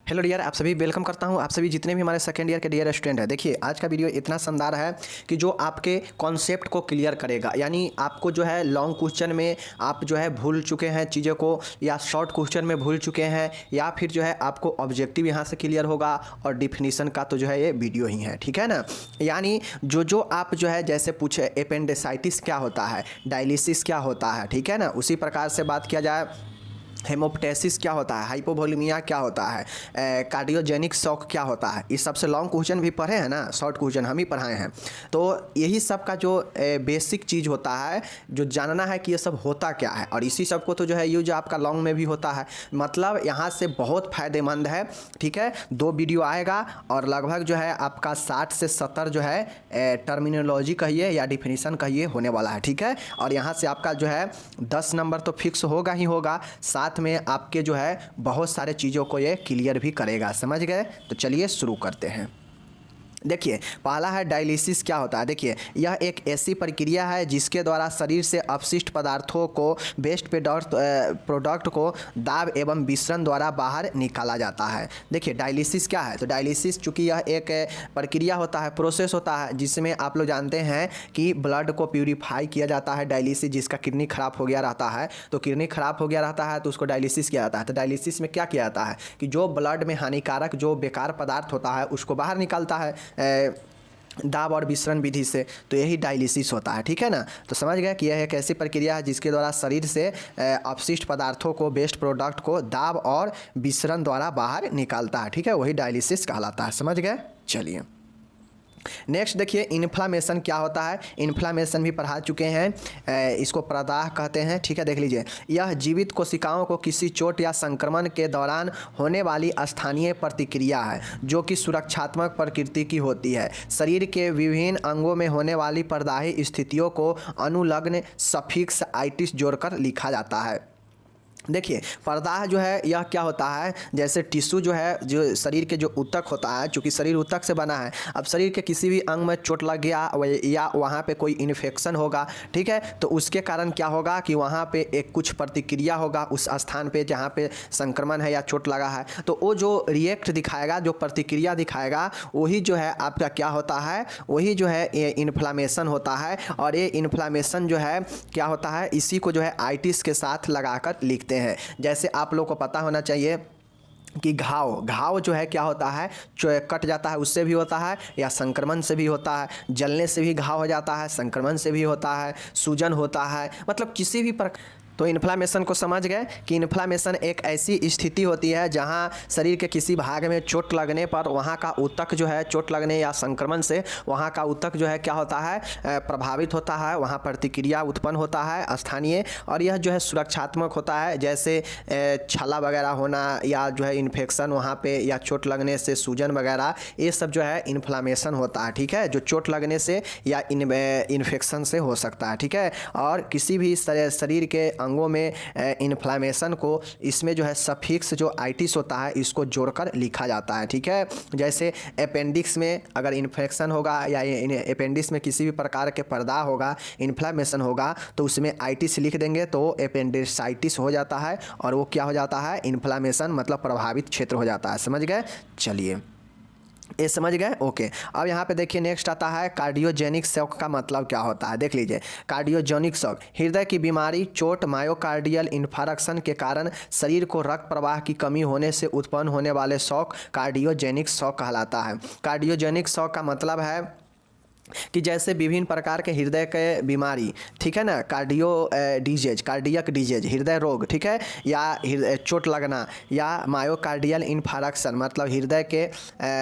Hello dear, आप सभी welcome करता हूं। आप सभी जितने भी हमारे सेकेंड ईयर के डियर स्टूडेंट हैं, देखिए आज का वीडियो इतना शानदार है कि जो आपके कॉन्सेप्ट को क्लियर करेगा। यानी आपको जो है लॉन्ग क्वेश्चन में आप जो है भूल चुके हैं चीज़ों को, या शॉर्ट क्वेश्चन में भूल चुके हैं, या फिर जो है आपको ऑब्जेक्टिव यहाँ से क्लियर होगा और डिफिनीसन का तो जो है ये वीडियो ही है, ठीक है ना। यानी जो आप जो है जैसे पूछे एपेंडिसाइटिस क्या होता है, डायलिसिस क्या होता है, ठीक है ना, उसी प्रकार से बात किया जाए हेमोप्टेसिस क्या होता है, हाइपोवोलेमिया क्या होता है, कार्डियोजेनिक शॉक क्या होता है। इस सबसे लॉन्ग क्वेश्चन भी पढ़े हैं ना, शॉर्ट क्वेश्चन हम ही पढ़ाए हैं। तो यही सब का जो बेसिक चीज़ होता है, जो जानना है कि ये सब होता क्या है, और इसी सब को तो जो है यूज आपका लॉन्ग में भी होता है। मतलब यहाँ से बहुत फ़ायदेमंद है, ठीक है। 2 वीडियो आएगा और लगभग जो है आपका 60 से 70 जो है टर्मिनोलॉजी कहिए या डिफिनीसन कहिए होने वाला है, ठीक है। और यहाँ से आपका जो है 10 नंबर तो फिक्स होगा ही होगा, साथ में आपके जो है बहुत सारे चीज़ों को ये क्लियर भी करेगा। समझ गए? तो चलिए शुरू करते हैं। देखिए पहला है डायलिसिस क्या होता है। देखिए यह एक ऐसी प्रक्रिया है जिसके द्वारा शरीर से अपशिष्ट पदार्थों को वेस्ट प्रोडक्ट को दाब एवं मिश्रण द्वारा बाहर निकाला जाता है। देखिए डायलिसिस क्या है, तो डायलिसिस चूँकि यह एक प्रक्रिया होता है, प्रोसेस होता है, जिसमें आप लोग जानते हैं कि ब्लड को प्यूरिफाई किया जाता है। डायलिसिस जिसका किडनी खराब हो गया रहता है, तो किडनी खराब हो गया रहता है तो उसको डायलिसिस किया जाता है। तो डायलिसिस में क्या किया जाता है कि जो ब्लड में हानिकारक जो बेकार पदार्थ होता है उसको बाहर निकालता है दाब और मिश्रण विधि से। तो यही डायलिसिस होता है, ठीक है ना। तो समझ गए कि यह एक ऐसी प्रक्रिया है जिसके द्वारा शरीर से अपशिष्ट पदार्थों को, वेस्ट प्रोडक्ट को दाब और मिश्रण द्वारा बाहर निकालता है, ठीक है। वही डायलिसिस कहलाता है। समझ गए? चलिए नेक्स्ट देखिए इन्फ्लामेशन क्या होता है। इन्फ्लामेशन भी पढ़ा चुके हैं, इसको प्रदाह कहते हैं, ठीक है। देख लीजिए, यह जीवित कोशिकाओं को किसी चोट या संक्रमण के दौरान होने वाली स्थानीय प्रतिक्रिया है जो कि सुरक्षात्मक प्रकृति की होती है। शरीर के विभिन्न अंगों में होने वाली प्रदाही स्थितियों को अनुलग्न सफिक्स आइटिस जोड़कर लिखा जाता है। देखिए प्रदाह जो है यह क्या होता है, जैसे टिश्यू जो है, जो शरीर के जो ऊतक होता है, चूँकि शरीर ऊतक से बना है। अब शरीर के किसी भी अंग में चोट लग गया या वहाँ पे कोई इन्फेक्शन होगा, ठीक है, तो उसके कारण क्या होगा कि वहाँ पे एक कुछ प्रतिक्रिया होगा उस स्थान पे जहाँ पे संक्रमण है या चोट लगा है। तो वो जो रिएक्ट दिखाएगा, जो प्रतिक्रिया दिखाएगा, वही जो है आपका क्या होता है, वही जो है ये इन्फ्लामेशन होता है। और ये इन्फ्लामेशन जो है क्या होता है, इसी को जो है आइटिस के साथ लगाकर लिखते हैं। जैसे आप लोग को पता होना चाहिए कि घाव जो है क्या होता है, कट जाता है उससे भी होता है, या संक्रमण से भी होता है। जलने से भी घाव हो जाता है, संक्रमण से भी होता है, सूजन होता है, मतलब किसी भी प्रकार। तो इन्फ्लामेशन को समझ गए कि इन्फ्लामेशन एक ऐसी स्थिति होती है जहां शरीर के किसी भाग में चोट लगने पर वहां का ऊतक जो है, चोट लगने या संक्रमण से वहां का ऊतक जो है क्या होता है, प्रभावित होता है, वहां प्रतिक्रिया उत्पन्न होता है स्थानीय। और यह जो है सुरक्षात्मक होता है, जैसे छाला वगैरह होना या जो है इन्फेक्शन वहाँ पे, या चोट लगने से सूजन वगैरह, ये सब जो है इन्फ्लामेशन होता है, ठीक है, जो चोट लगने से या इन्फेक्शन से हो सकता है, ठीक है। और किसी भी शरीर के अंगों में इन्फ्लामेशन को, इसमें जो है सफिक्स जो आइटिस होता है इसको जोड़कर लिखा जाता है, ठीक है। जैसे अपेंडिक्स में अगर इन्फेक्शन होगा या अपेंडिक्स में किसी भी प्रकार के प्रदाह होगा, इन्फ्लामेशन होगा, तो उसमें आइटिस लिख देंगे तो अपेंडिसाइटिस हो जाता है, और वो क्या हो जाता है, इन्फ्लामेशन, मतलब प्रभावित क्षेत्र हो जाता है। समझ गए? चलिए ये समझ गए, ओके। अब यहाँ पे देखिए नेक्स्ट आता है कार्डियोजेनिक शॉक का मतलब क्या होता है। देख लीजिए कार्डियोजेनिक शॉक हृदय की बीमारी, चोट, मायोकार्डियल इन्फार्क्शन के कारण शरीर को रक्त प्रवाह की कमी होने से उत्पन्न होने वाले शॉक कार्डियोजेनिक शॉक कहलाता है। कार्डियोजेनिक शॉक का मतलब है कि जैसे विभिन्न प्रकार के हृदय के बीमारी, ठीक है ना, कार्डियक डिजीज हृदय रोग, ठीक है, या चोट लगना, या मायोकार्डियल इन्फार्क्शन मतलब हृदय के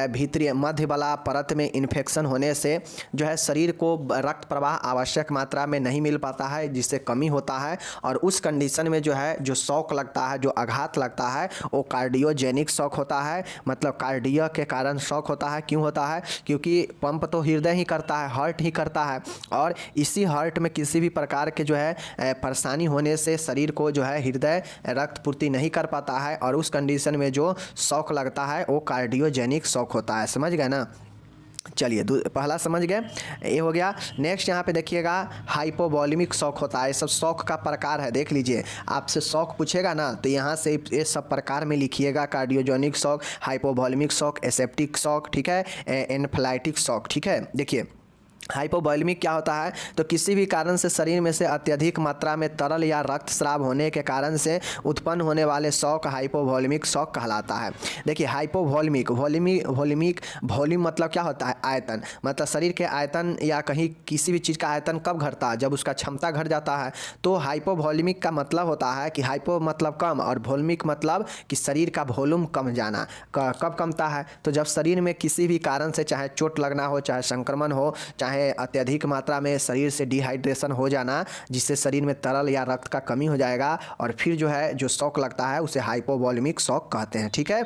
भीतरी मध्य वाला परत में इन्फेक्शन होने से जो है शरीर को रक्त प्रवाह आवश्यक मात्रा में नहीं मिल पाता है, जिससे कमी होता है। और उस कंडीशन में जो है जो शॉक लगता है, जो आघात लगता है, वो कार्डियोजेनिक शॉक होता है। मतलब कार्डियक के कारण शॉक होता है। क्यों होता है? क्योंकि पंप तो हृदय ही करता है, हार्ट ही करता है, और इसी हार्ट में किसी भी प्रकार के जो है परेशानी होने से शरीर को जो है हृदय रक्त पूर्ति नहीं कर पाता है, और उस कंडीशन में जो शॉक लगता है वो कार्डियोजेनिक शॉक होता है। समझ गए ना? चलिए पहला समझ गए, ये हो गया। नेक्स्ट यहाँ पे देखिएगा हाइपोवॉल्यूमिक शॉक होता है। ये सब शॉक का प्रकार है, देख लीजिए। आपसे शॉक पूछेगा ना तो यहाँ से ये सब प्रकार में लिखिएगा, cardiogenic shock, hypovolemic shock, aseptic shock, ठीक है, एनाफिलाइटिक शॉक, ठीक है। देखिए हाइपोवॉल्यूमिक क्या होता है, तो किसी भी कारण से शरीर में से अत्यधिक मात्रा में तरल या रक्तस्राव होने के कारण से उत्पन्न होने वाले शॉक हाइपोवॉल्यूमिक शॉक कहलाता है। देखिए हाइपोवॉल्यूमिक, वॉल्यूम मतलब क्या होता है, आयतन, मतलब शरीर के आयतन या कहीं किसी भी चीज़ का आयतन कब घटता है, जब उसका क्षमता घट जाता है। तो हाइपोवॉल्यूमिक का मतलब होता है कि हाइपो मतलब कम और वॉल्यूमिक मतलब कि शरीर का वॉल्यूम कम जाना। कब कमता है, तो जब शरीर में किसी भी कारण से चाहे चोट लगना हो, चाहे संक्रमण हो, चाहे अत्यधिक मात्रा में शरीर से डिहाइड्रेशन हो जाना, जिससे शरीर में तरल या रक्त का कमी हो जाएगा, और फिर जो है जो शॉक लगता है उसे हाइपोवॉल्यूमिक शॉक कहते हैं, ठीक है।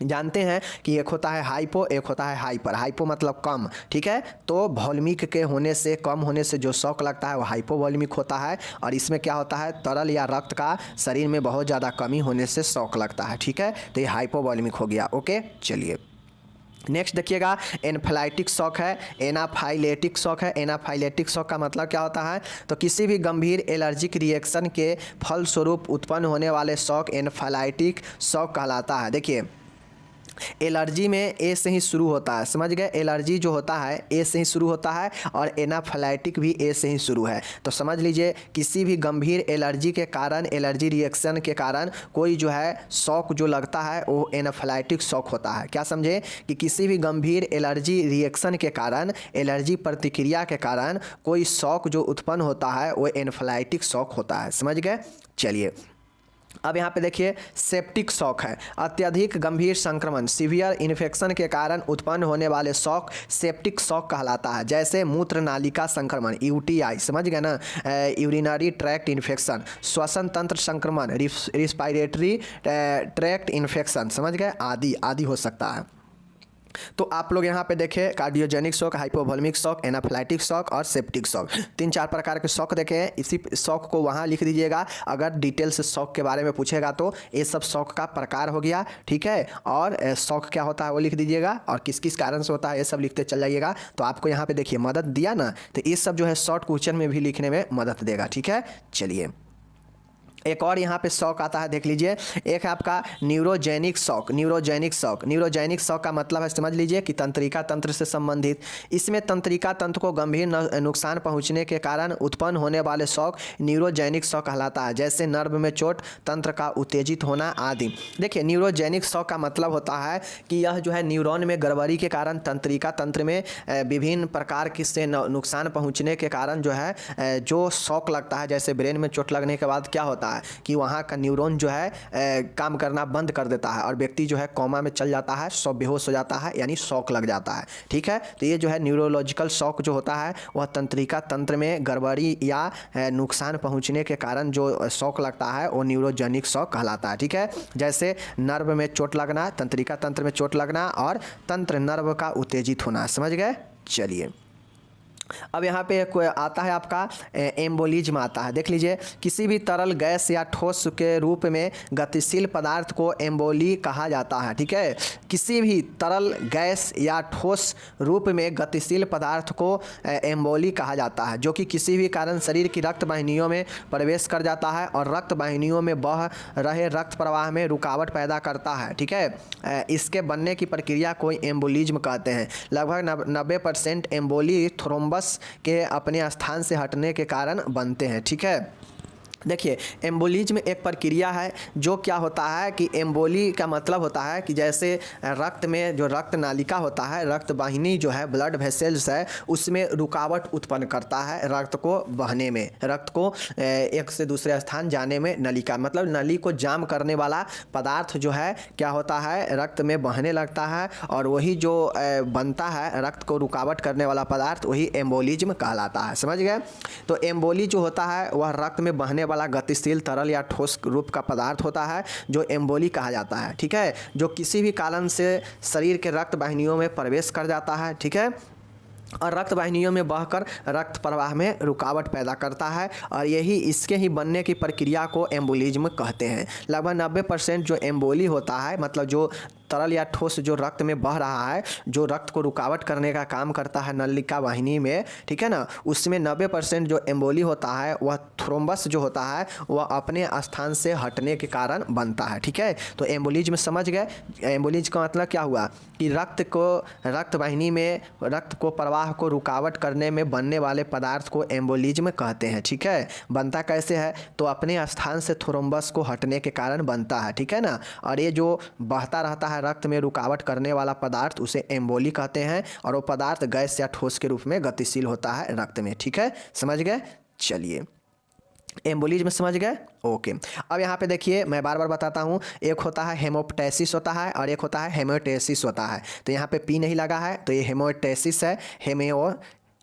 जानते हैं कि एक होता है हाइपो, एक होता है हाइपर। हाइपो मतलब कम, ठीक है, तो वॉल्यूमिक के होने से, कम होने से जो शॉक लगता है वो हाइपोवॉल्यूमिक होता है। और इसमें क्या होता है, तरल या रक्त का शरीर में बहुत ज़्यादा कमी होने से शॉक लगता है, ठीक है। तो ये हाइपोवॉल्यूमिक हो गया, ओके। चलिए नेक्स्ट देखिएगा एनाफिलाइटिक शॉक है, एनाफाइलेटिक शॉक है। एनाफाइलेटिक शॉक का मतलब क्या होता है, तो किसी भी गंभीर एलर्जिक रिएक्शन के फलस्वरूप उत्पन्न होने वाले शॉक एनाफिलाइटिक शॉक कहलाता है। देखिए एलर्जी में ए से ही शुरू होता है, समझ गए। एलर्जी जो होता है ए से ही शुरू होता है और एनाफिलाइटिक भी ए से ही शुरू है। तो समझ लीजिए किसी भी गंभीर एलर्जी के कारण, एलर्जी रिएक्शन के कारण कोई जो है शॉक जो लगता है वो एनाफिलाइटिक शॉक होता है। क्या समझे कि किसी भी गंभीर एलर्जी रिएक्शन के कारण, एलर्जी प्रतिक्रिया के कारण कोई शॉक जो उत्पन्न होता है वो एनाफिलाइटिक शॉक होता है, समझ गए। चलिए अब यहाँ पे देखिए सेप्टिक शॉक है। अत्यधिक गंभीर संक्रमण, सीवियर इन्फेक्शन के कारण उत्पन्न होने वाले शॉक सेप्टिक शॉक कहलाता है। जैसे मूत्र नालिका संक्रमण, यूटीआई, समझ गए ना, यूरिनरी ट्रैक्ट इन्फेक्शन, श्वसन तंत्र संक्रमण, रिस्पायरेटरी ट्रैक्ट इन्फेक्शन, समझ गए, आदि हो सकता है। तो आप लोग यहाँ पे देखें cardiogenic shock, hypovolemic shock, anaphylactic shock और सेप्टिक शॉक, 3-4 प्रकार के शॉक देखे हैं। इसी शॉक को वहाँ लिख दीजिएगा, अगर डिटेल से शॉक के बारे में पूछेगा तो ये सब शॉक का प्रकार हो गया, ठीक है। और शॉक क्या होता है वो लिख दीजिएगा, और किस किस कारण से होता है ये सब लिखते चल जाइएगा। तो आपको यहाँ पे देखिए मदद दिया ना, तो ये सब जो है शॉर्ट क्वेश्चन में भी लिखने में मदद देगा, ठीक है। चलिए एक और यहाँ पे शॉक आता है, देख लीजिए। एक है आपका न्यूरोजेनिक शॉक। न्यूरोजेनिक शॉक का मतलब है, समझ लीजिए कि तंत्रिका तंत्र से संबंधित। इसमें तंत्रिका तंत्र को गंभीर नुकसान पहुँचने के कारण उत्पन्न होने वाले शॉक न्यूरोजेनिक शॉक कहलाता है। जैसे नर्व में चोट, तंत्र का उत्तेजित होना आदि। देखिए न्यूरोजेनिक शॉक का मतलब होता है कि यह जो है न्यूरॉन में गड़बड़ी के कारण तंत्रिका तंत्र में विभिन्न प्रकार की से नुकसान पहुँचने के कारण जो है जो शॉक लगता है। जैसे ब्रेन में चोट लगने के बाद क्या होता है कि वहाँ का न्यूरॉन जो है काम करना बंद कर देता है और व्यक्ति जो है कोमा में चल जाता है, सब बेहोश हो जाता है, यानी शॉक लग जाता है, ठीक है। तो ये जो है न्यूरोलॉजिकल शॉक जो होता है वह तंत्रिका तंत्र में गड़बड़ी या नुकसान पहुँचने के कारण जो शॉक लगता है वो न्यूरोजेनिक शॉक कहलाता है, ठीक है। जैसे नर्व में चोट लगना, तंत्रिका तंत्र में चोट लगना और तंत्र नर्व का उत्तेजित होना, समझ गए। चलिए अब यहाँ पे आता है आपका एम्बोलिज्म आता है। देख लीजिए किसी भी तरल गैस या ठोस के रूप में गतिशील पदार्थ को एम्बोली कहा जाता है, ठीक है। किसी भी तरल गैस या ठोस रूप में गतिशील पदार्थ को एम्बोली कहा जाता है, जो कि किसी भी कारण शरीर की रक्त वाहिनियों में प्रवेश कर जाता है और रक्त वाहिनियों में बह रहे रक्त प्रवाह में रुकावट पैदा करता है, ठीक है। इसके बनने की प्रक्रिया को एम्बोलिज्म कहते हैं। लगभग 90% एम्बोली थ्रोम्बस के अपने स्थान से हटने के कारण बनते हैं, ठीक है। देखिए एम्बोलिज्म एक प्रक्रिया है जो क्या होता है कि एम्बोली का मतलब होता है कि जैसे रक्त में जो रक्त नालिका होता है, रक्त वाहिनी जो है, ब्लड वेसल्स है, उसमें रुकावट उत्पन्न करता है रक्त को बहने में, रक्त को एक से दूसरे स्थान जाने में। नलिका मतलब नली को जाम करने वाला पदार्थ जो है क्या होता है, रक्त में बहने लगता है और वही जो बनता है रक्त को रुकावट करने वाला पदार्थ, वही एम्बोलिज्म कहलाता है, समझ गए। तो एम्बोली जो होता है वह रक्त में बहने वाला गतिशील तरल या ठोस रूप का पदार्थ होता है जो एम्बोली कहा जाता है, ठीक है। जो किसी भी कारण से शरीर के रक्त वाहिनियों में प्रवेश कर जाता है, ठीक है, और रक्त वाहिनियों में बहकर रक्त प्रवाह में रुकावट पैदा करता है, और यही इसके ही बनने की प्रक्रिया को एम्बोलिज्म कहते हैं। लगभग 90% जो एम्बोली होता है, मतलब जो तरल या ठोस जो रक्त में बह रहा है, जो रक्त को रुकावट करने का काम करता है नलिका वाहिनी में, ठीक है ना, उसमें 90% जो एम्बोली होता है वह थ्रोम्बस जो होता है वह अपने स्थान से हटने के कारण बनता है। ठीक है, तो एम्बोलिज्म समझ गए। एम्बोलिज का मतलब क्या हुआ कि रक्त वाहिनी में रक्त को प्रवाह को रुकावट करने में बनने वाले पदार्थ को एम्बोलिज्म कहते हैं। ठीक है, बनता कैसे है, तो अपने स्थान से थ्रोम्बस को हटने के कारण बनता है। ठीक है ना, और ये जो बहता रहता है रक्त में रुकावट करने वाला पदार्थ उसे एम्बोली कहते हैं, और वो पदार्थ गैस या ठोस के रूप में गतिशील होता है रक्त में। ठीक है, समझ गए। चलिए, एम्बोलिज्म समझ गए। ओके, अब यहाँ पे देखिए मैं बार बार बताता हूँ, एक होता है हेमोप्टाइसिस होता है और एक होता है हेमोटेसिस होता है। तो यहाँ पे पी नहीं लगा है तो ये हेमोटेसिस है,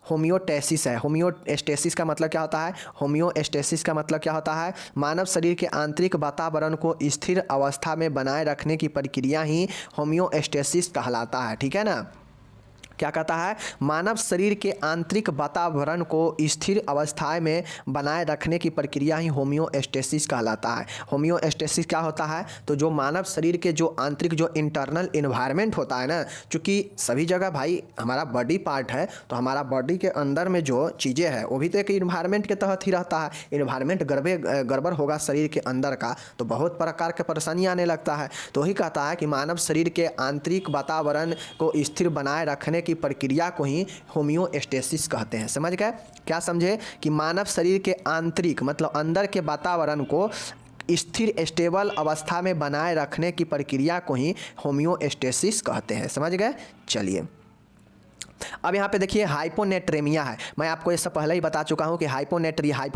होम्योस्टेसिस है। होम्योस्टेसिस का मतलब क्या होता है, होम्योस्टेसिस का मतलब क्या होता है, मानव शरीर के आंतरिक वातावरण को स्थिर अवस्था में बनाए रखने की प्रक्रिया ही होम्योस्टेसिस कहलाता है। ठीक है ना, क्या कहता है, मानव शरीर के आंतरिक वातावरण को स्थिर अवस्था में बनाए रखने की प्रक्रिया ही होम्योस्टेसिस कहलाता है। होम्योस्टेसिस क्या होता है, तो जो मानव शरीर के जो आंतरिक जो इंटरनल इन्वायरमेंट होता है ना, चूँकि सभी जगह भाई हमारा बॉडी पार्ट है, तो हमारा बॉडी के अंदर में जो चीज़ें हैं वो भी तो एक इन्वायरमेंट के तहत ही रहता है। इन्वायरमेंट गड़बड़ होगा शरीर के अंदर का तो बहुत प्रकार के परेशानी आने लगता है। तो वही कहता है कि मानव शरीर के आंतरिक वातावरण को स्थिर बनाए रखने की प्रक्रिया को ही होम्योस्टेसिस कहते हैं। समझ गए, क्या समझे कि मानव शरीर के आंतरिक मतलब अंदर के वातावरण को स्थिर स्टेबल अवस्था में बनाए रखने की प्रक्रिया को ही होम्योस्टेसिस कहते हैं। समझ गए। चलिए, अब यहाँ पे देखिए हाइपोनेट्रेमिया है। मैं आपको इससे पहले ही बता चुका हूँ कि हाइपो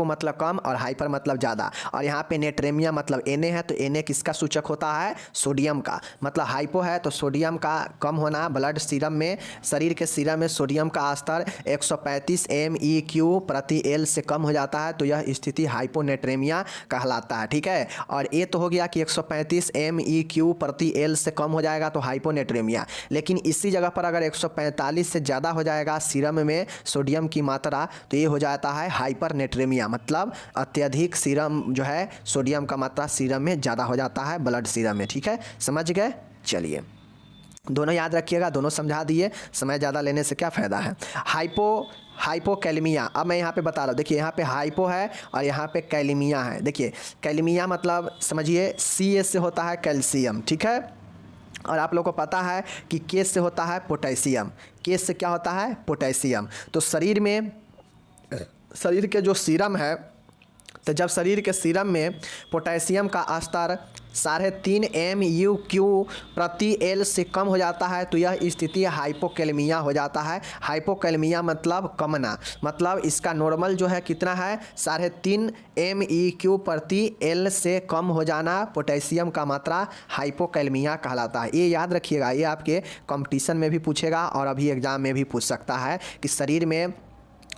मतलब कम और हाइपर मतलब ज़्यादा, और यहाँ पे नेट्रेमिया मतलब Na है। तो Na किसका सूचक होता है, सोडियम का। मतलब हाइपो है तो सोडियम का कम होना, ब्लड सीरम में शरीर के सीरम में सोडियम का स्तर 135 MEQ प्रति L से कम हो जाता है तो यह स्थिति हाइपोनेट्रेमिया कहलाता है। ठीक है, और ये तो हो गया कि 135 MEQ प्रति L से कम हो जाएगा तो हाइपोनेट्रेमिया, लेकिन इसी जगह पर अगर 145 से ज़्यादा हो जाएगा सीरम में सोडियम की मात्रा तो ये हो जाता है हाइपरनेट्रेमिया, मतलब अत्यधिक सीरम जो है सोडियम का मात्रा सीरम में ज़्यादा हो जाता है ब्लड सीरम में। ठीक है, समझ गए। चलिए, दोनों याद रखिएगा, दोनों समझा दिए, समय ज़्यादा लेने से क्या फ़ायदा है। हाइपोकैलेमिया, अब मैं यहाँ पे बता रहा हूँ, देखिए यहाँ पे हाइपो है और यहाँ पे कैलेमिया है। देखिए कैलेमिया मतलब समझिए Ca से होता है कैल्शियम। ठीक है, और आप लोगों को पता है कि K से होता है पोटेशियम। K से क्या होता है, पोटेशियम। तो शरीर के जो सीरम है, तो जब शरीर के सीरम में पोटेशियम का स्तर 3.5 MEQ प्रति L से कम हो जाता है तो यह स्थिति हाइपोकैलेमिया हो जाता है। हाइपोकैलेमिया मतलब कमना, मतलब इसका नॉर्मल जो है कितना है, 3.5 MEQ प्रति L से कम हो जाना पोटेशियम का मात्रा हाइपोकैलेमिया कहलाता है। ये याद रखिएगा, ये आपके कंपटीशन में भी पूछेगा और अभी एग्जाम में भी पूछ सकता है कि शरीर में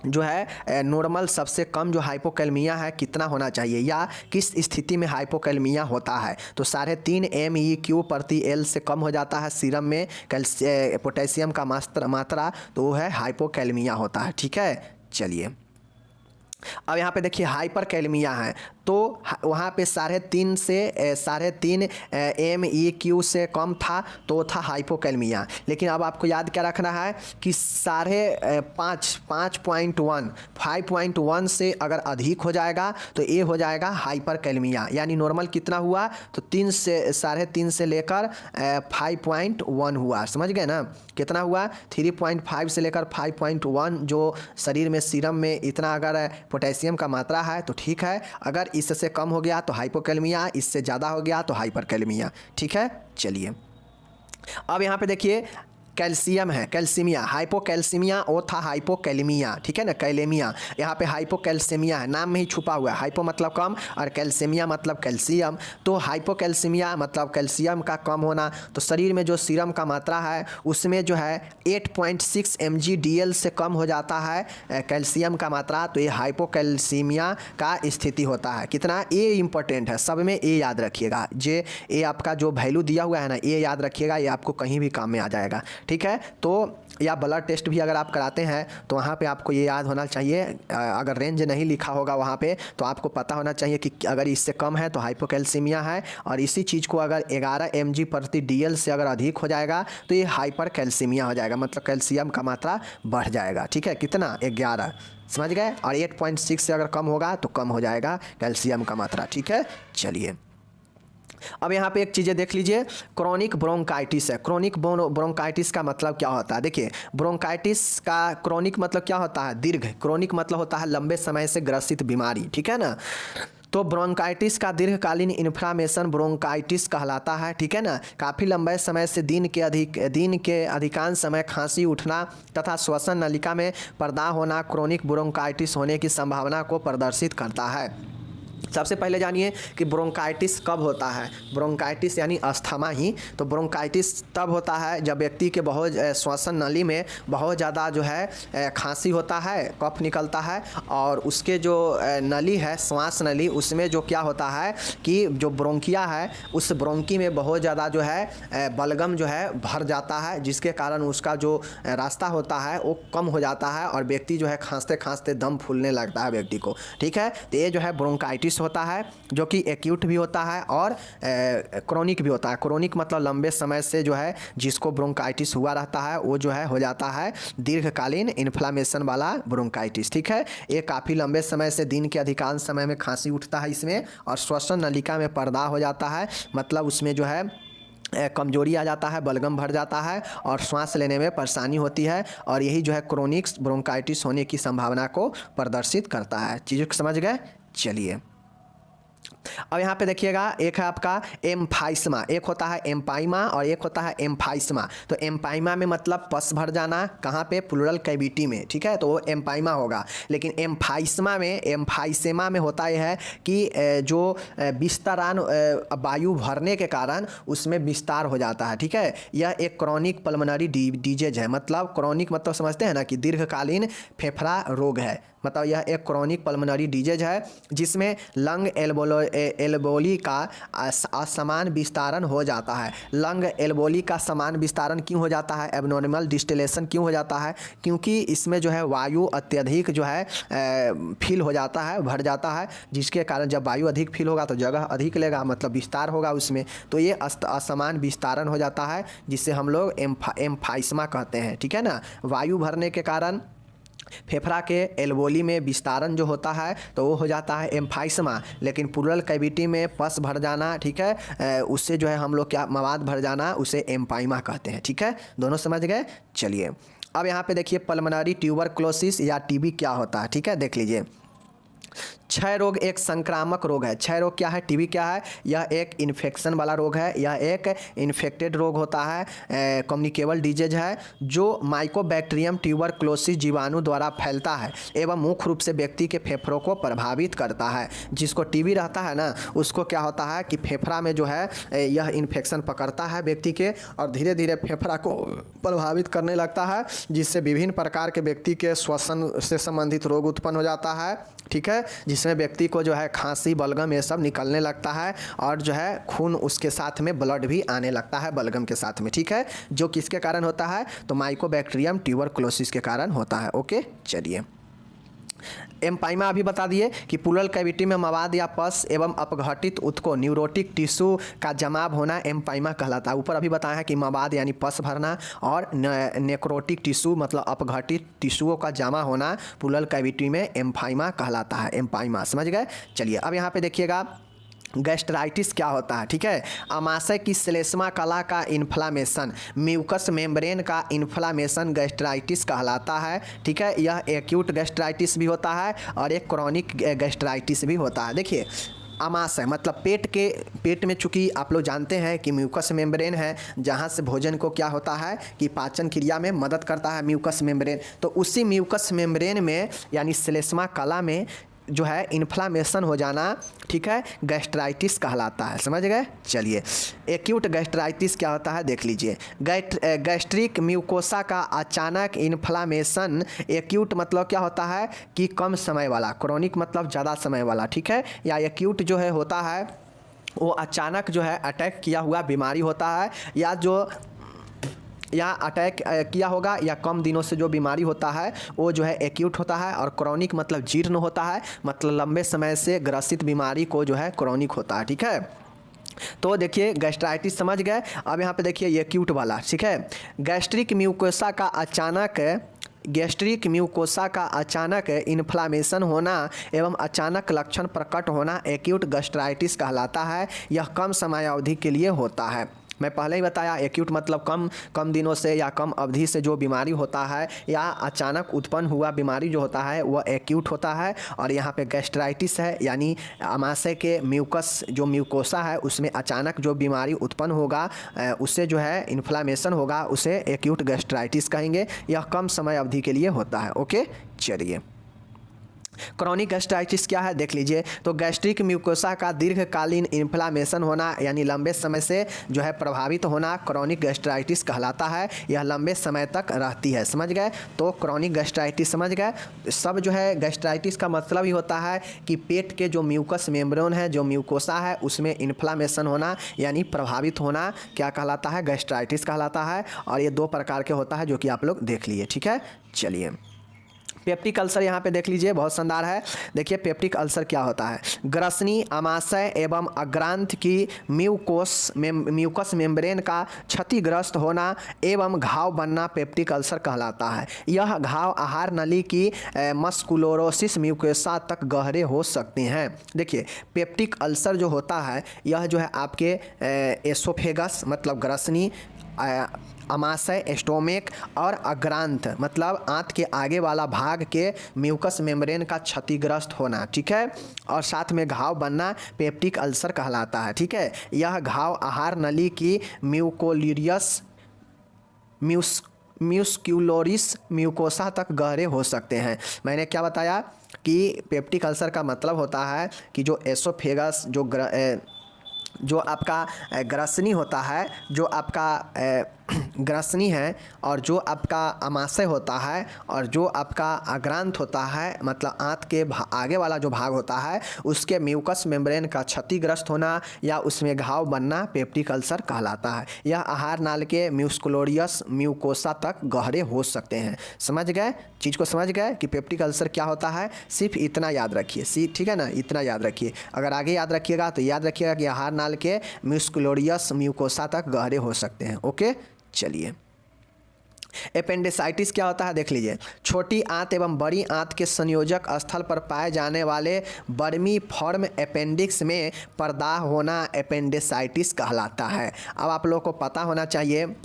जो है नॉर्मल सबसे कम जो हाइपोकैलेमिया है कितना होना चाहिए या किस स्थिति में हाइपोकैलेमिया होता है। तो 3.5 MEQ प्रति L से कम हो जाता है सीरम में पोटेशियम का मात्रा, तो वो है हाइपोकैलेमिया होता है। ठीक है, चलिए, अब यहाँ पे देखिए हाइपरकैलेमिया है, तो वहाँ पे 3.5 से 3.5 MEQ से कम था तो था हाइपोकैलेमिया। लेकिन अब आपको याद क्या रखना है कि 5.1 से अगर अधिक हो जाएगा तो ये हो जाएगा हाइपरकैलेमिया। यानी नॉर्मल कितना हुआ, तो 3.5 से लेकर 5.1 हुआ। समझ गए ना, कितना हुआ, 3.5 से लेकर 5.1 जो शरीर में सीरम में इतना अगर पोटेशियम का मात्रा है तो ठीक है। अगर इससे कम हो गया तो हाइपोकैलेमिया, इससे ज़्यादा हो गया तो हाइपरकैलेमिया। ठीक है, चलिए, अब यहाँ पे देखिए कैल्शियम है, कैल्सीमिया, हाइपोकैल्सीमिया और था हाइपोकैलेमिया। ठीक है ना, कैलेमिया, यहाँ पे हाइपोकैल्सीमिया है, नाम में ही छुपा हुआ है। हाइपो मतलब कम और कैल्सीमिया मतलब कैल्शियम। तो हाइपोकैल्सीमिया मतलब कैल्शियम का कम होना, तो शरीर में जो सीरम का मात्रा है उसमें जो है 8.6 mg/dl से कम हो जाता है कैल्शियम का मात्रा, तो ये हाइपोकैल्सीमिया का स्थिति होता है। कितना, ये इंपॉर्टेंट है, सब में ये याद रखिएगा। ये आपका जो वैल्यू दिया हुआ है ना, ये याद रखिएगा, ये आपको कहीं भी काम में आ जाएगा। ठीक है। तो या ब्लड टेस्ट भी अगर आप कराते हैं तो वहाँ पे आपको ये याद होना चाहिए, अगर रेंज नहीं लिखा होगा वहाँ पे तो आपको पता होना चाहिए कि अगर इससे कम है तो हाइपोकैल्सीमिया है, और इसी चीज़ को अगर 11 mg/dl से अगर अधिक हो जाएगा तो ये हाइपरकैल्सीमिया हो जाएगा, मतलब कैल्शियम का मात्रा बढ़ जाएगा। ठीक है, कितना 11, समझ गए। और 8.6 से अगर कम होगा तो कम हो जाएगा कैल्शियम का मात्रा। ठीक है, चलिए अब यहाँ पे एक चीज़ें देख लीजिए, क्रोनिक ब्रोंकाइटिस है। क्रोनिक ब्रोंकाइटिस का मतलब क्या होता है? देखिए, ब्रोंकाइटिस का क्रोनिक मतलब क्या होता है? दीर्घ। क्रोनिक मतलब होता है लंबे समय से ग्रसित बीमारी, ठीक है ना। तो ब्रोंकाइटिस का दीर्घकालीन इन्फ्लामेशन ब्रोंकाइटिस कहलाता है, ठीक है ना। काफ़ी लंबे समय से दिन के अधिकांश समय खांसी उठना तथा श्वसन नलिका में पर्दा होना क्रोनिक ब्रोंकाइटिस होने की संभावना को प्रदर्शित करता है। सबसे पहले जानिए कि ब्रोंकाइटिस कब होता है। ब्रोंकाइटिस यानी अस्थमा ही। तो ब्रोंकाइटिस तब होता है जब व्यक्ति के बहुत श्वसन नली में बहुत ज़्यादा जो है खांसी होता है, कफ निकलता है, और उसके जो नली है, श्वास नली, उसमें जो क्या होता है कि जो ब्रोंकिया है उस ब्रोंकी में बहुत ज़्यादा जो है बलगम जो है भर जाता है, जिसके कारण उसका जो रास्ता होता है वो कम हो जाता है और व्यक्ति जो है खांसते खांसते दम फूलने लगता है व्यक्ति को। ठीक है, तो ये जो है ब्रोंकाइटिस होता है, जो कि एक्यूट भी होता है और क्रोनिक भी होता है। क्रोनिक मतलब लंबे समय से जो है जिसको ब्रोंकाइटिस हुआ रहता है वो जो है हो जाता है दीर्घकालीन इन्फ्लामेशन वाला ब्रोंकाइटिस। ठीक है, ये काफ़ी लंबे समय से दिन के अधिकांश समय में खांसी उठता है इसमें, और श्वसन नलिका में पर्दा हो जाता है, मतलब उसमें जो है कमजोरी आ जाता है, बलगम भर जाता है और सांस लेने में परेशानी होती है, और यही जो है क्रोनिक ब्रोंकाइटिस होने की संभावना को प्रदर्शित करता है। चीज़ों को समझ गए? चलिए अब यहाँ पे देखिएगा, एक है आपका एम्फाइसमा, एक होता है एम्पाइमा और एक होता है एम्फाइसमा। तो एम्पाइमा में मतलब पस भर जाना, कहाँ पे? प्लूरल कैविटी में, ठीक है, तो वो एम्पाइमा होगा। लेकिन एम्फाइसेमा में होता यह है कि जो विस्तारान वायु भरने के कारण उसमें विस्तार हो जाता है। ठीक है, यह एक क्रोनिक पल्मोनरी डिजीज है। मतलब क्रोनिक मतलब समझते हैं ना कि दीर्घकालीन फेफड़ा रोग है, मतलब यह एक क्रोनिक पल्मोनरी डिजीज है जिसमें लंग एल्बोली का असमान विस्तारण हो जाता है। लंग एल्बोली का समान विस्तारण क्यों हो जाता है? एबनॉर्मल डिस्टिलेशन क्यों हो जाता है? क्योंकि इसमें जो है वायु अत्यधिक जो है फील हो जाता है, भर जाता है, जिसके कारण जब वायु अधिक फील होगा तो जगह अधिक लेगा, मतलब विस्तार होगा उसमें, तो ये असमान विस्तारण हो जाता है, जिससे हम लोग एम्फाइसमा कहते हैं। ठीक है ना, वायु भरने के कारण फेफड़ा के एल्बोली में विस्तारण जो होता है तो वो हो जाता है एम्फाइसमा। लेकिन प्लूरल कैविटी में पस भर जाना, ठीक है, उससे जो है हम लोग क्या मवाद भर जाना, उसे एम्पाइमा कहते हैं। ठीक है, दोनों समझ गए? चलिए अब यहाँ पे देखिए पल्मोनरी ट्यूबरक्लोसिस या टीबी क्या होता है। ठीक है, देख लीजिए। क्षय रोग एक संक्रामक रोग है। क्षय रोग क्या है? टीबी क्या है? यह एक इन्फेक्शन वाला रोग है, यह एक इन्फेक्टेड रोग होता है, कम्युनिकेबल डिजीज है, जो माइकोबैक्टीरियम ट्यूबरक्लोसिस जीवाणु द्वारा फैलता है एवं मुख्य रूप से व्यक्ति के फेफड़ों को प्रभावित करता है। जिसको टीबी रहता है ना, उसको क्या होता है कि फेफड़ा में जो है यह इन्फेक्शन पकड़ता है व्यक्ति के, और धीरे धीरे फेफड़ा को प्रभावित करने लगता है, जिससे विभिन्न प्रकार के व्यक्ति के श्वसन से संबंधित रोग उत्पन्न हो जाता है। ठीक है, जिसमें व्यक्ति को जो है खांसी, बलगम ये सब निकलने लगता है, और जो है खून उसके साथ में ब्लड भी आने लगता है बलगम के साथ में। ठीक है, जो किसके कारण होता है? तो माइकोबैक्टीरियम ट्यूबरक्लोसिस के कारण होता है। ओके, चलिए एम्पाइमा अभी बता दिए कि प्लूरल कैविटी में मवाद या पस एवं अपघटित उत्को न्यूरोटिक टिश्यू का जमाव होना एम्पाइमा कहलाता है। ऊपर अभी बताया है कि मवाद यानी पस भरना और नेक्रोटिक टिश्यू मतलब अपघटित टिश्यूओं का जमा होना प्लूरल कैविटी में एम्पाइमा कहलाता है। एम्पाइमा समझ गए? चलिए अब यहाँ पे देखिएगा गैस्ट्राइटिस क्या होता है। ठीक है, आमाशय की श्लेष्मा कला का इन्फ्लामेशन, म्यूकस मेम्ब्रेन का इन्फ्लामेशन गैस्ट्राइटिस कहलाता है। ठीक है, यह एक्यूट गैस्ट्राइटिस भी होता है और एक क्रोनिक गैस्ट्राइटिस भी होता है। देखिए आमाशय मतलब पेट में, चूँकि आप लोग जानते हैं कि म्यूकस मेम्ब्रेन है, जहाँ से भोजन को क्या होता है कि पाचन क्रिया में मदद करता है म्यूकस मेम्ब्रेन। तो उसी म्यूकस मेम्ब्रेन में यानी श्लेष्मा कला में जो है इन्फ्लामेशन हो जाना, ठीक है, गैस्ट्राइटिस कहलाता है। समझ गए? चलिए एक्यूट गैस्ट्राइटिस क्या होता है देख लीजिए। गैस्ट्रिक म्यूकोसा का अचानक इन्फ्लामेशन, एक्यूट मतलब क्या होता है कि कम समय वाला, क्रोनिक मतलब ज़्यादा समय वाला। ठीक है, या एक्यूट जो है होता है वो अचानक जो है अटैक किया हुआ बीमारी होता है, या अटैक किया होगा, या कम दिनों से जो बीमारी होता है वो जो है एक्यूट होता है, और क्रॉनिक मतलब जीर्ण होता है, मतलब लंबे समय से ग्रसित बीमारी को जो है क्रॉनिक होता है। ठीक है, तो देखिए गैस्ट्राइटिस समझ गए। अब यहाँ पे देखिए ये एक्यूट वाला, ठीक है। गैस्ट्रिक म्यूकोसा का अचानक इन्फ्लामेशन होना एवं अचानक लक्षण प्रकट होना एक्यूट गैस्ट्राइटिस कहलाता है। यह कम समय अवधि के लिए होता है। मैं पहले ही बताया, एक्यूट मतलब कम दिनों से या कम अवधि से जो बीमारी होता है या अचानक उत्पन्न हुआ बीमारी जो होता है वह एक्यूट होता है। और यहाँ पे गैस्ट्राइटिस है, यानी आमाशय के म्यूकस जो म्यूकोसा है उसमें अचानक जो बीमारी उत्पन्न होगा उससे जो है इन्फ्लामेशन होगा, उसे एक्यूट गैस्ट्राइटिस कहेंगे। यह कम समय अवधि के लिए होता है। ओके, चलिए क्रॉनिक गैस्ट्राइटिस क्या है देख लीजिए। तो गैस्ट्रिक म्यूकोसा का दीर्घकालीन इन्फ्लामेशन होना, यानी लंबे समय से जो है प्रभावित होना क्रॉनिक गैस्ट्राइटिस कहलाता है। यह लंबे समय तक रहती है। समझ गए, तो क्रॉनिक गैस्ट्राइटिस समझ गए। सब जो है गैस्ट्राइटिस का मतलब ही होता है कि पेट के जो म्यूकस मेम्ब्रेन है, जो म्यूकोसा है, उसमें इन्फ्लामेशन होना यानी प्रभावित होना क्या कहलाता है, गैस्ट्राइटिस कहलाता है। और ये 2 प्रकार के होता है जो कि आप लोग देख लिए। ठीक है, चलिए पेप्टिक अल्सर यहाँ पे देख लीजिए, बहुत शानदार है। देखिए पेप्टिक अल्सर क्या होता है। ग्रसनी आमाशय एवं अग्रांत की म्यूकस मेम्ब्रेन का क्षतिग्रस्त होना एवं घाव बनना पेप्टिक अल्सर कहलाता है। यह घाव आहार नली की मस्कुलोरोसिस म्यूकोसा तक गहरे हो सकते हैं। देखिए पेप्टिक अल्सर जो होता है यह जो है आपके एसोफेगस मतलब ग्रसनी, आमाशय स्टोमेक और अग्रांत मतलब आंत के आगे वाला भाग के म्यूकस मेम्ब्रेन का क्षतिग्रस्त होना। ठीक है, और साथ में घाव बनना पेप्टिक अल्सर कहलाता है। ठीक है, यह घाव आहार नली की म्यूस्कुलोरिस म्यूकोसा तक गहरे हो सकते हैं। मैंने क्या बताया कि पेप्टिक अल्सर का मतलब होता है कि जो एसोफेगस जो आपका ग्रसनी होता है, जो आपका ग्रसनी है, और जो आपका आमाशय होता है, और जो आपका अग्रांत होता है मतलब आंत के आगे वाला जो भाग होता है, उसके म्यूकस मेम्ब्रेन का क्षतिग्रस्त होना या उसमें घाव बनना पेप्टिक अल्सर कहलाता है। यह आहार नाल के म्यूस्कुलोरियस म्यूकोसा तक गहरे हो सकते हैं। समझ गए, चीज़ को समझ गए कि पेप्टिक अल्सर क्या होता है। सिर्फ इतना याद रखिए, ठीक है ना, इतना याद रखिए। अगर आगे याद रखिएगा तो याद रखिएगा कि आहार नाल के म्यूस्कुलोरियस म्यूकोसा तक गहरे हो सकते हैं। ओके, चलिए एपेंडिसाइटिस क्या होता है देख लीजिए। छोटी आंत एवं बड़ी आंत के संयोजक स्थल पर पाए जाने वाले बर्मी फॉर्म अपेंडिक्स में पर्दाह होना एपेंडिसाइटिस कहलाता है। अब आप लोगों को पता होना चाहिए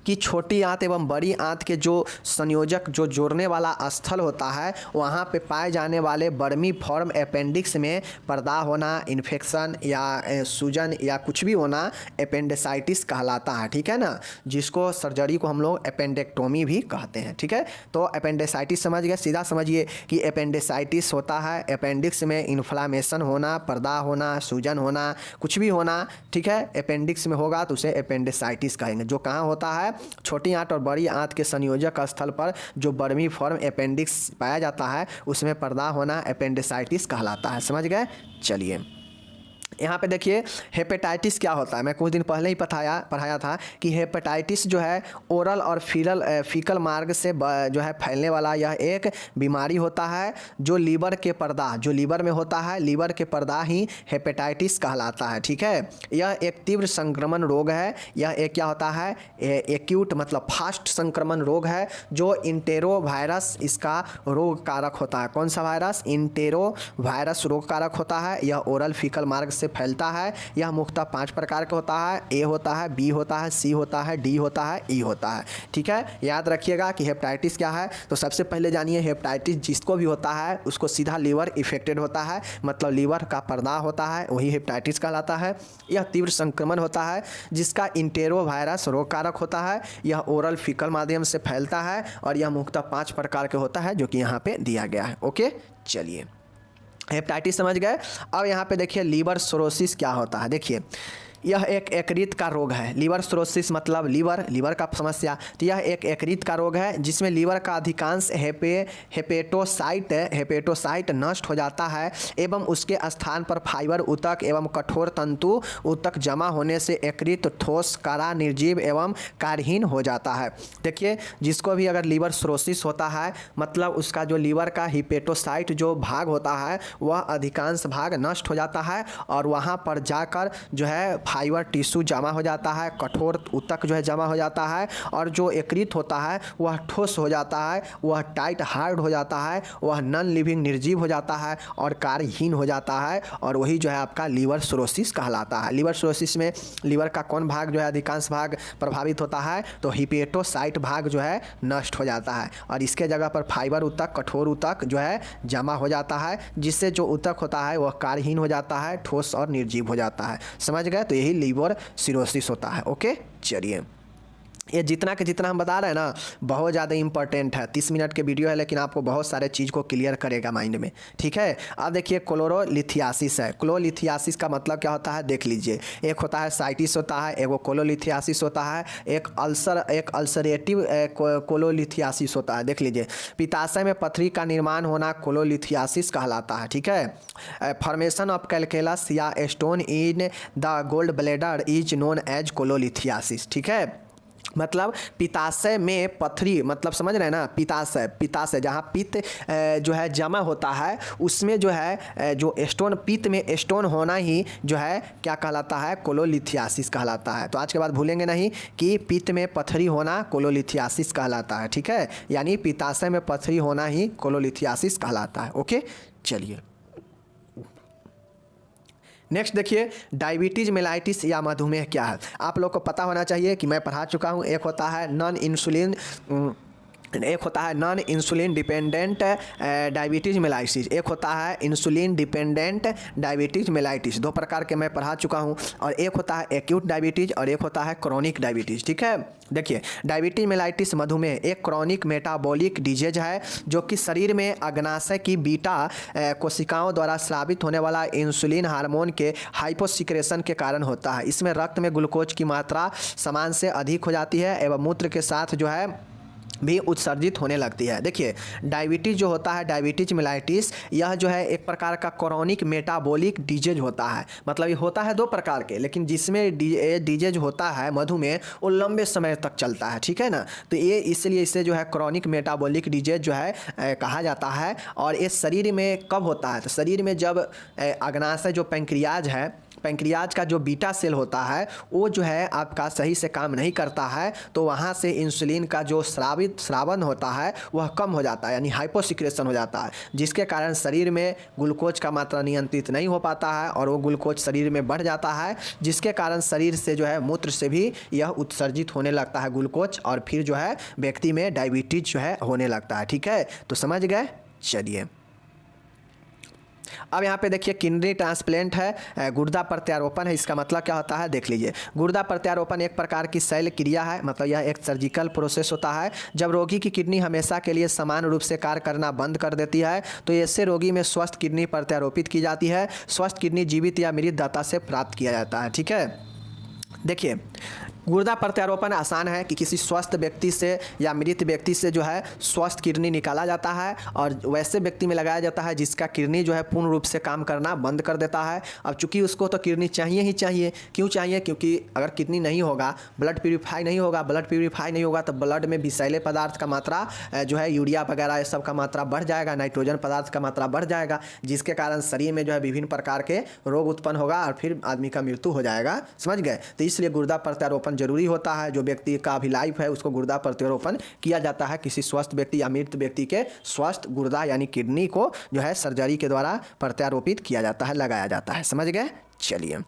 कि छोटी आंत एवं बड़ी आंत के जो संयोजक जो जोड़ने वाला स्थल होता है वहाँ पे पाए जाने वाले बर्मी फॉर्म अपेंडिक्स में पर्दा होना, इन्फेक्शन या सूजन या कुछ भी होना एपेंडिसाइटिस कहलाता है। ठीक है ना, जिसको सर्जरी को हम लोग एपेंडेक्टोमी भी कहते हैं। ठीक है, तो एपेंडिसाइटिस समझ गए, सीधा समझिए कि एपेंडिसाइटिस होता है अपेंडिक्स में इन्फ्लामेशन होना, पर्दा होना, सूजन होना, कुछ भी होना। ठीक है, अपेंडिक्स में होगा तो उसे एपेंडिसाइटिस कहेंगे। जो कहाँ होता है, छोटी आंत और बड़ी आंत के संयोजक स्थल पर जो बर्मी फॉर्म अपेंडिक्स पाया जाता है उसमें पर्दा होना एपेंडिसाइटिस कहलाता है। समझ गए, चलिए यहाँ पे देखिए हेपेटाइटिस क्या होता है। मैं कुछ दिन पहले ही पढ़ाया था कि हेपेटाइटिस जो है ओरल और फीकल मार्ग से जो है फैलने वाला यह एक बीमारी होता है जो लीवर के पर्दा, जो लीवर में होता है, लीवर के पर्दा ही हेपेटाइटिस कहलाता है। ठीक है, यह एक तीव्र संक्रमण रोग है। यह एक क्या होता है, एक्यूट मतलब फास्ट संक्रमण रोग है जो इंटेरो वायरस इसका रोग कारक होता है। कौन सा वायरस, इंटेरो वायरस रोग कारक होता है। यह ओरल फीकल मार्ग से फैलता है। यह मुख्यतः 5 प्रकार का होता है। ए होता है, बी होता है, सी होता है, डी होता है, ई होता है। ठीक है, याद रखिएगा कि हेपेटाइटिस क्या है। तो सबसे पहले जानिए हेपेटाइटिस जिसको भी होता है उसको सीधा लीवर इफेक्टेड होता है, मतलब लीवर का पर्दा होता है, वही हेपेटाइटिस कहलाता है। यह तीव्र संक्रमण होता है जिसका इंटेरो वायरस रोग कारक होता है। यह ओरल फीकल माध्यम से फैलता है और यह मुख्यतः 5 प्रकार के होता है जो कि यहाँ पे दिया गया है। ओके, चलिए हेपेटाइटिस समझ गए। अब यहाँ पे देखिए लीवर सिरोसिस क्या होता है। देखिए यह एक यकृत का रोग है। लीवर सिरोसिस मतलब लीवर का समस्या। तो यह एक यकृत का रोग है जिसमें लीवर का अधिकांश हेपेटोसाइट नष्ट हो जाता है एवं उसके स्थान पर फाइबर ऊतक एवं कठोर तंतु ऊतक जमा होने से यकृत ठोस, कड़ा, निर्जीव एवं कार्यहीन हो जाता है। देखिए, जिसको भी अगर लीवर सिरोसिस होता है मतलब उसका जो लीवर का हेपेटोसाइट जो भाग होता है वह अधिकांश भाग नष्ट हो जाता है और वहाँ पर जाकर जो है फाइबर टिश्यू जमा हो जाता है, कठोर ऊतक जो है जमा हो जाता है और जो यकृत होता है वह ठोस हो जाता है, वह टाइट हार्ड हो जाता है, वह नॉन लिविंग निर्जीव हो जाता है और कार्यहीन हो जाता है और वही जो है आपका लीवर सिरोसिस कहलाता है। लीवर सिरोसिस में लीवर का कौन भाग जो है अधिकांश भाग प्रभावित होता है? तो हेपेटोसाइट भाग जो है नष्ट हो जाता है और इसके जगह पर फाइबर ऊतक, कठोर ऊतक जो है जमा हो जाता है, जिससे जो ऊतक होता है वह कार्यहीन हो जाता है, ठोस और निर्जीव हो जाता है। समझ गए? तो यही लीवर सिरोसिस होता है। ओके, चलिए, ये जितना के जितना हम बता रहे हैं ना बहुत ज़्यादा इंपॉर्टेंट है। 30 मिनट के वीडियो है लेकिन आपको बहुत सारे चीज़ को क्लियर करेगा माइंड में। ठीक है, अब देखिए कोलोलिथियासिस है। कोलोलिथियासिस का मतलब क्या होता है देख लीजिए। एक होता है साइटिस होता है, एक वो कोलोलिथियासिस होता है, एक अल्सरेटिव कोलोलिथियासिस होता है। देख लीजिए, पित्ताशय में पथरी का निर्माण होना कोलोलिथियासिस कहलाता है। ठीक है, फॉर्मेशन ऑफ कैलकुलस या stone in the gall bladder is known as cholelithiasis. ठीक है, मतलब पित्ताशय में पथरी, मतलब समझ रहे हैं ना, पित्ताशय जहाँ पित्त जो है जमा होता है उसमें जो है जो स्टोन, पित्त में स्टोन होना ही जो है क्या कहलाता है? कोलोलिथियासिस कहलाता है। तो आज के बाद भूलेंगे नहीं कि पित्त में पथरी होना कोलोलिथियासिस कहलाता है। ठीक है, यानी पित्ताशय में पथरी होना ही कोलोलिथियासिस कहलाता है। ओके, चलिए नेक्स्ट देखिए, डायबिटीज़ मेलाइटिस या मधुमेह क्या है? आप लोग को पता होना चाहिए कि मैं पढ़ा चुका हूँ। एक होता है non insulin dependent diabetes mellitus, एक होता है इंसुलिन डिपेंडेंट डायबिटीज़ मेलाइटिस। दो प्रकार के मैं पढ़ा चुका हूँ। और एक होता है एक्यूट डायबिटीज़ और एक होता है क्रॉनिक डायबिटीज़। ठीक है, देखिए, डायबिटीज़ मेलाइटिस मधुमेह एक क्रॉनिक मेटाबॉलिक डिजीज है जो कि शरीर में अग्नाशय की बीटा कोशिकाओं द्वारा स्रावित होने वाला इंसुलिन हार्मोन के हाइपोसिक्रेशन के कारण होता है। इसमें रक्त में ग्लूकोज की मात्रा सामान्य से अधिक हो जाती है एवं मूत्र के साथ जो है भी उत्सर्जित होने लगती है। देखिए, डायबिटीज़ जो होता है, डायबिटीज़ मेलाइटिस, यह जो है एक प्रकार का क्रॉनिक मेटाबॉलिक डिजीज होता है। मतलब ये होता है दो प्रकार के, लेकिन जिसमें डिजीज होता है मधुमेह वो लंबे समय तक चलता है। ठीक है ना, तो ये इसलिए इसे जो है क्रॉनिक मेटाबॉलिक डिजीज जो है कहा जाता है। और ये शरीर में कब होता है? तो शरीर में जब अग्नाशय जो पैंक्रियाज है, पैंक्रियाज का जो बीटा सेल होता है वो जो है आपका सही से काम नहीं करता है, तो वहाँ से इंसुलिन का जो स्रावन होता है वह कम हो जाता है, यानी हाइपोसिक्रेशन हो जाता है, जिसके कारण शरीर में ग्लूकोज का मात्रा नियंत्रित नहीं हो पाता है और वो ग्लूकोज शरीर में बढ़ जाता है, जिसके कारण शरीर से जो है मूत्र से भी यह उत्सर्जित होने लगता है ग्लूकोज और फिर जो है व्यक्ति में डायबिटीज जो है होने लगता है। ठीक है, तो समझ गए? चलिए, अब यहाँ पे देखिए किडनी ट्रांसप्लांट है, गुर्दा प्रत्यारोपण है। इसका मतलब क्या होता है देख लीजिए। गुर्दा प्रत्यारोपण एक प्रकार की शल्य क्रिया है, मतलब यह एक सर्जिकल प्रोसेस होता है। जब रोगी की किडनी हमेशा के लिए समान रूप से कार्य करना बंद कर देती है तो इससे रोगी में स्वस्थ किडनी प्रत्यारोपित की जाती है। स्वस्थ किडनी जीवित या मृत दाता से प्राप्त किया जाता है। ठीक है, देखिए, गुर्दा प्रत्यारोपण आसान है कि किसी स्वस्थ व्यक्ति से या मृत व्यक्ति से जो है स्वस्थ किडनी निकाला जाता है और वैसे व्यक्ति में लगाया जाता है जिसका किडनी जो है पूर्ण रूप से काम करना बंद कर देता है। अब चूंकि उसको तो किडनी चाहिए ही चाहिए, क्यों चाहिए? क्योंकि अगर किडनी नहीं होगा, ब्लड प्यूरिफाई नहीं होगा तो ब्लड में विषैले पदार्थ का मात्रा जो है यूरिया वगैरह ये सब का मात्रा बढ़ जाएगा, नाइट्रोजन पदार्थ का मात्रा बढ़ जाएगा, जिसके कारण शरीर में जो है विभिन्न प्रकार के रोग उत्पन्न होगा और फिर आदमी का मृत्यु हो जाएगा। समझ गए? तो इसलिए गुर्दा प्रत्यारोपण जरूरी होता है। जो व्यक्ति का अभी लाइफ है उसको गुर्दा प्रत्यारोपण किया जाता है। किसी स्वस्थ व्यक्ति या मृत व्यक्ति के स्वस्थ गुर्दा यानी किडनी को जो है सर्जरी के द्वारा प्रत्यारोपित किया जाता है, लगाया जाता है। समझ गए? चलिए,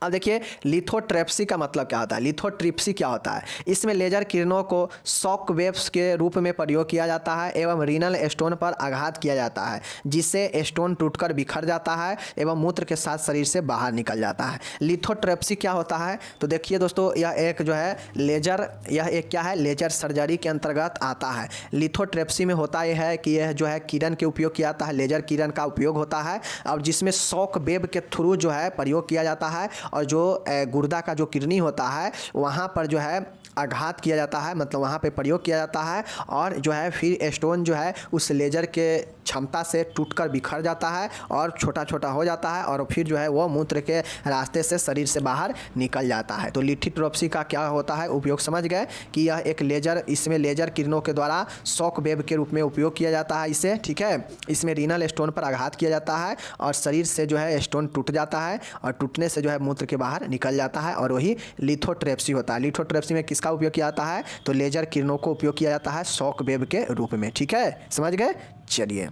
अब देखिए लिथोट्रिप्सी का मतलब क्या होता है। लिथोट्रिप्सी क्या होता है? इसमें लेजर किरणों को शॉक वेव्स के रूप में प्रयोग किया जाता है एवं रीनल स्टोन पर आघात किया जाता है, जिससे स्टोन टूटकर बिखर जाता है एवं मूत्र के साथ शरीर से बाहर निकल जाता है। लिथोट्रिप्सी क्या होता है? तो देखिए दोस्तों, यह एक जो है क्या है, लेजर सर्जरी के अंतर्गत आता है। लिथोट्रिप्सी में होता यह है कि यह जो है किरण के उपयोग किया जाता है, लेजर किरण का उपयोग होता है और जिसमें शॉक वेव के थ्रू जो है प्रयोग किया जाता है और जो गुर्दा का जो किडनी होता है वहाँ पर जो है आघात किया जाता है, मतलब वहाँ पे प्रयोग किया जाता है और जो है फिर स्टोन जो है उस लेज़र के क्षमता से टूटकर बिखर जाता है और छोटा छोटा हो जाता है और फिर जो है वो मूत्र के रास्ते से शरीर से बाहर निकल जाता है। तो लिथोट्रिप्सी का क्या होता है उपयोग समझ गए कि यह एक लेज़र, इसमें लेज़र किरणों के द्वारा शॉक वेव के रूप में उपयोग किया जाता है इसे, ठीक है। इसमें रीनल स्टोन पर आघात किया जाता है और शरीर से जो है स्टोन टूट जाता है और टूटने से जो है मूत्र के बाहर निकल जाता है और वही लिथोट्रिप्सी होता है। लिथोट्रिप्सी में किसका उपयोग किया जाता है? तो लेज़र किरणों को उपयोग किया जाता है शॉक वेव के रूप में, ठीक है, समझ गए। चलिए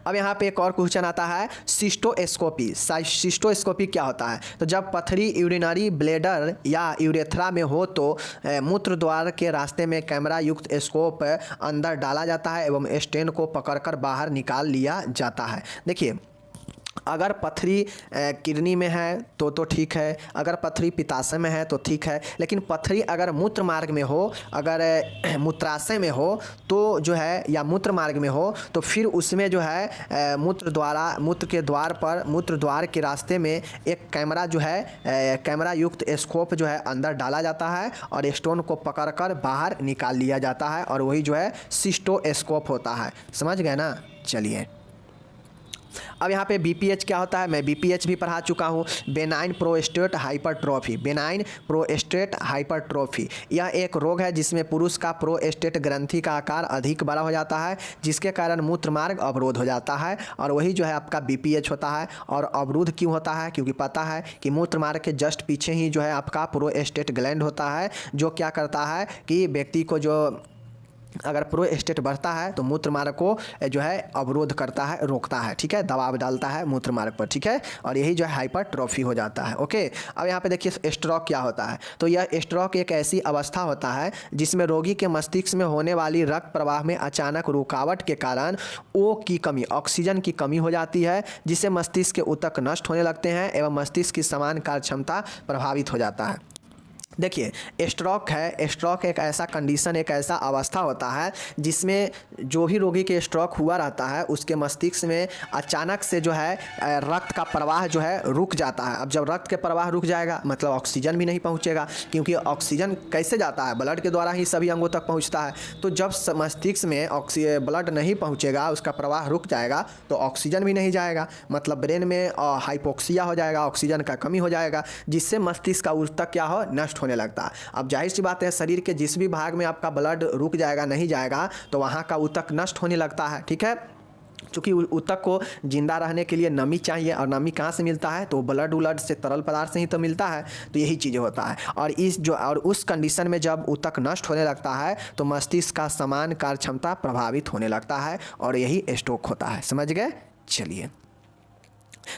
अब यहाँ पे एक और क्वेश्चन आता है, सिस्टोस्कोपी। सिस्टोस्कोपी क्या होता है? तो जब पथरी यूरिनरी ब्लैडर या यूरेथ्रा में हो तो मूत्र द्वार के रास्ते में कैमरा युक्त स्कोप अंदर डाला जाता है एवं स्टेन को पकड़कर बाहर निकाल लिया जाता है। देखिए अगर पथरी किडनी में है तो ठीक है, अगर पथरी पित्ताशय में है तो ठीक है, लेकिन पथरी अगर मूत्र मार्ग में हो, अगर मूत्राशय में हो तो जो है या मूत्र मार्ग में हो तो फिर उसमें जो है मूत्र के द्वार पर, मूत्र द्वार के रास्ते में एक कैमरा जो है कैमरा युक्त स्कोप जो है अंदर डाला जाता है और स्टोन को पकड़कर बाहर निकाल लिया जाता है और वही जो है सिस्टोस्कोप होता है, समझ गए ना। चलिए अब यहाँ पे बीपीएच क्या होता है, मैं बीपीएच भी पढ़ा चुका हूँ, benign prostate hypertrophy. Benign prostate hypertrophy यह एक रोग है जिसमें पुरुष का प्रोस्टेट ग्रंथि का आकार अधिक बड़ा हो जाता है जिसके कारण मूत्र मार्ग अवरोध हो जाता है और वही जो है आपका बीपीएच होता है। और अवरोध क्यों होता है? क्योंकि पता है कि मूत्र मार्ग के जस्ट पीछे ही जो है आपका प्रोस्टेट ग्लैंड होता है जो क्या करता है कि व्यक्ति को जो अगर प्रोस्टेट बढ़ता है तो मूत्र मार्ग को जो है अवरोध करता है, रोकता है, ठीक है, दबाव डालता है मूत्र मार्ग पर, ठीक है, और यही जो है हाइपरट्रॉफी हो जाता है। ओके अब यहाँ पे देखिए स्ट्रोक क्या होता है। तो यह स्ट्रोक एक ऐसी अवस्था होता है जिसमें रोगी के मस्तिष्क में होने वाली रक्त प्रवाह में अचानक रुकावट के कारण ओ की कमी, ऑक्सीजन की कमी हो जाती है जिससे मस्तिष्क के ऊतक नष्ट होने लगते हैं एवं मस्तिष्क की समान कार्य क्षमता प्रभावित हो जाता है। देखिए स्ट्रोक है, स्ट्रोक एक ऐसा कंडीशन, एक ऐसा अवस्था होता है जिसमें जो भी रोगी के स्ट्रोक हुआ रहता है उसके मस्तिष्क में अचानक से जो है रक्त का प्रवाह जो है रुक जाता है। अब जब रक्त के प्रवाह रुक जाएगा मतलब ऑक्सीजन भी नहीं पहुंचेगा, क्योंकि ऑक्सीजन कैसे जाता है? ब्लड के द्वारा ही सभी अंगों तक पहुंचता है। तो जब मस्तिष्क में ब्लड नहीं पहुंचेगा, उसका प्रवाह रुक जाएगा तो ऑक्सीजन भी नहीं जाएगा, मतलब ब्रेन में हाइपोक्सिया हो जाएगा, ऑक्सीजन का कमी हो जाएगा जिससे मस्तिष्क का ऊतक क्या हो, नष्ट होने लगता है। अब जाहिर सी बात है शरीर के जिस भी भाग में आपका ब्लड रुक जाएगा, नहीं जाएगा, तो वहाँ का ऊतक नष्ट होने लगता है, ठीक है। क्योंकि ऊतक को जिंदा रहने के लिए नमी चाहिए और नमी कहाँ से मिलता है? तो ब्लड से, तरल पदार्थ से ही तो मिलता है। तो यही चीज़ें होता है और उस कंडीशन में जब ऊतक नष्ट होने लगता है तो मस्तिष्क का समान कार्य क्षमता प्रभावित होने लगता है और यही स्ट्रोक होता है, समझ गए। चलिए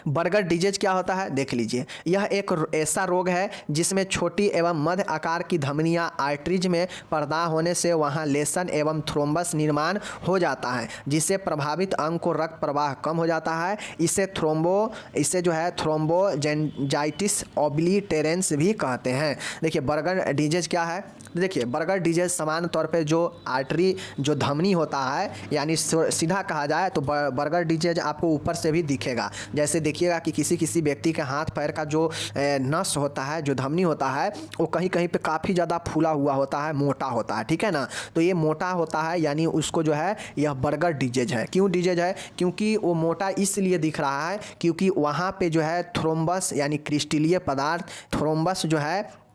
बर्गर डिजीज क्या होता है देख लीजिए। यह एक ऐसा रोग है जिसमें छोटी एवं मध्य आकार की धमनियां आर्टरीज में पर्दा होने से वहां लेसन एवं थ्रोम्बस निर्माण हो जाता है जिससे प्रभावित अंग को रक्त प्रवाह कम हो जाता है। इसे जो है थ्रोम्बोजेंजाइटिस ऑब्लिटेरेंस भी कहते हैं। देखिए बर्गर डिजीज क्या है? देखिए बर्गर डिजीज सामान्य तौर पे जो आर्टरी, जो धमनी होता है, यानी सीधा कहा जाए तो बर्गर डिजीज आपको ऊपर से भी दिखेगा। जैसे देखिएगा कि किसी व्यक्ति के हाथ पैर का जो नस होता है, जो धमनी होता है, वो कहीं कहीं पे काफ़ी ज़्यादा फूला हुआ होता है, मोटा होता है, ठीक है ना। तो ये मोटा होता है यानी उसको जो है यह बर्गर डिजीज है। क्यों डिजीज है? क्योंकि वो मोटा इसलिए दिख रहा है क्योंकि वहाँ पे जो है थ्रोम्बस यानी क्रिस्टलीय पदार्थ, थ्रोम्बस जो है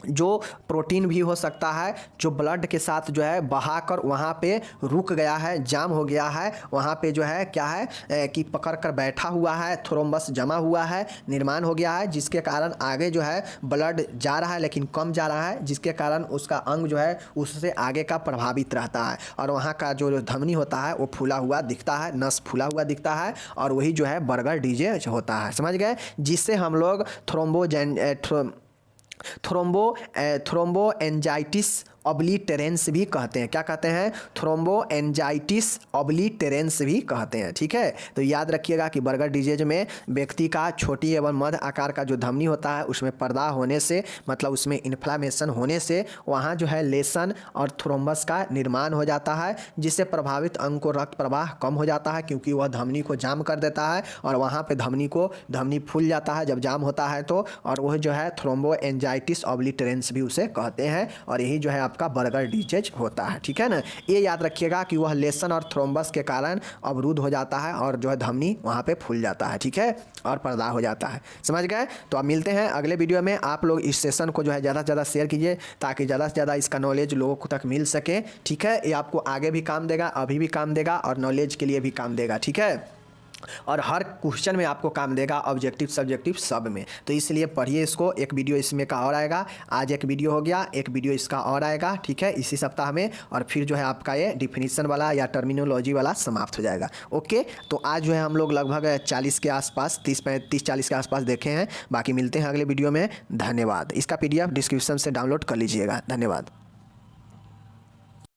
जो प्रोटीन भी हो सकता है, जो ब्लड के साथ जो है बहाकर वहाँ पे रुक गया है, जाम हो गया है, वहाँ पे जो है क्या है कि पकड़ कर बैठा हुआ है, थ्रोम्बस जमा हुआ है, निर्माण हो गया है, जिसके कारण आगे जो है ब्लड जा रहा है लेकिन कम जा रहा है, जिसके कारण उसका अंग जो है उससे आगे का प्रभावित रहता है और वहाँ का जो धमनी होता है वो फूला हुआ दिखता है, नस फूला हुआ दिखता है और वही जो है बर्गर डिजीज होता है, समझ गए। जिससे हम लोग थ्रोम्बोएंजाइटिस ऑब्लिटेरेंस भी कहते हैं। क्या कहते हैं? थ्रोम्बोएंजाइटिस ऑब्लिटेरेंस भी कहते हैं। ठीक है, तो याद रखिएगा कि बर्गर डिजीज में व्यक्ति का छोटी एवं मध्य आकार का जो धमनी होता है उसमें पर्दा होने से, मतलब उसमें इन्फ्लामेशन होने से वहाँ जो है लेसन और थ्रोम्बस का निर्माण हो जाता है, जिससे प्रभावित अंग को रक्त प्रवाह कम हो जाता है, क्योंकि वह धमनी को जाम कर देता है और वहाँ पे धमनी फूल जाता है जब जाम होता है तो, और वह जो है थ्रोम्बोएंजाइटिस ऑब्लिटेरेंस भी उसे कहते हैं, और यही जो है आपका बर्गर डिजीज होता है। ठीक है ना, ये याद रखिएगा कि वह लेसन और थ्रोम्बस के कारण अवरुद्ध हो जाता है और जो है धमनी वहाँ पे फूल जाता है। ठीक है, और पर्दा हो जाता है। समझ गए? तो अब मिलते हैं अगले वीडियो में। आप लोग इस सेशन को जो है ज़्यादा से ज़्यादा शेयर कीजिए ताकि ज़्यादा से ज़्यादा इसका नॉलेज लोगों तक मिल सके। ठीक है, ये आपको आगे भी काम देगा, अभी भी काम देगा और नॉलेज के लिए भी काम देगा। ठीक है, और हर क्वेश्चन में आपको काम देगा, ऑब्जेक्टिव सब्जेक्टिव सब में। तो इसलिए पढ़िए इसको। एक वीडियो इसमें का और आएगा, आज एक वीडियो हो गया, एक वीडियो इसका और आएगा। ठीक है, इसी सप्ताह में, और फिर जो है आपका ये डिफिनीशन वाला या टर्मिनोलॉजी वाला समाप्त हो जाएगा। ओके, तो आज जो है हम लोग लगभग 40 के आसपास 30-40 के आसपास देखे हैं। बाकी मिलते हैं अगले वीडियो में। धन्यवाद। इसका PDF डिस्क्रिप्शन से डाउनलोड कर लीजिएगा। धन्यवाद।